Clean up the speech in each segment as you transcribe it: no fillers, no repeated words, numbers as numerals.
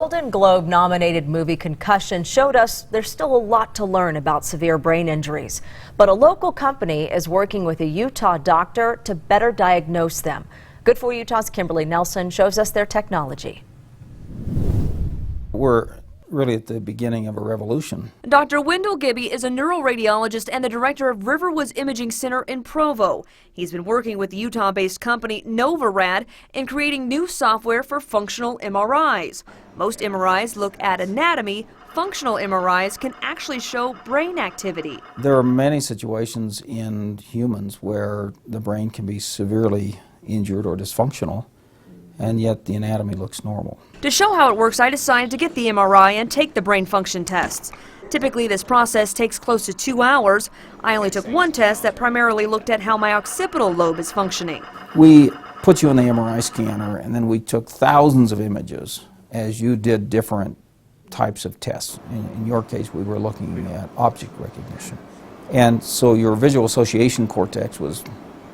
Golden Globe-nominated movie Concussion showed us there's still a lot to learn about severe brain injuries. But a local company is working with a Utah doctor to better diagnose them. Good for Utah's Kimberly Nelson shows us their technology. We're really at the beginning of a revolution. Dr. Wendell Gibby is a neuroradiologist and the director of Riverwoods Imaging Center in Provo. He's been working with the Utah-based company NovaRad in creating new software for functional MRIs. Most MRIs look at anatomy. Functional MRIs can actually show brain activity. There are many situations in humans where the brain can be severely injured or dysfunctional, and yet the anatomy looks normal. To show how it works, I decided to get the MRI and take the brain function tests. Typically, this process takes close to 2 hours. I only took one test that primarily looked at how my occipital lobe is functioning. We put you in the MRI scanner, and then we took thousands of images as you did different types of tests. In your case, we were looking at object recognition. And so your visual association cortex was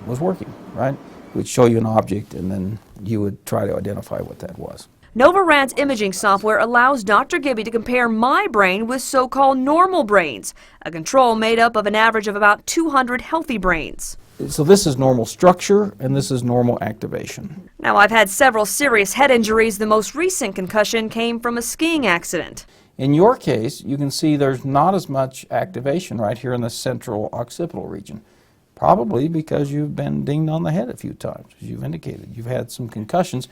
working, right? We'd show you an object, and then you would try to identify what that was. NovaRad's imaging software allows Dr. Gibby to compare my brain with so-called normal brains, a control made up of an average of about 200 healthy brains. So this is normal structure, and this is normal activation. Now, I've had several serious head injuries. The most recent concussion came from a skiing accident. In your case, you can see there's not as much activation right here in the central occipital region. Probably because you've been dinged on the head a few times, as you've indicated. You've had some concussions.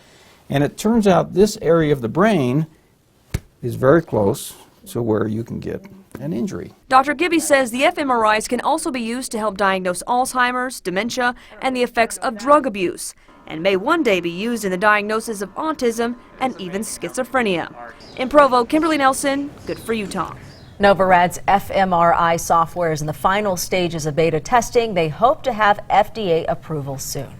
And it turns out this area of the brain is very close to where you can get an injury. Dr. Gibby says the fMRIs can also be used to help diagnose Alzheimer's, dementia, and the effects of drug abuse, and may one day be used in the diagnosis of autism and even schizophrenia. In Provo, Kimberly Nelson, Good for Utah. NovaRad's fMRI software is in the final stages of beta testing. They hope to have FDA approval soon.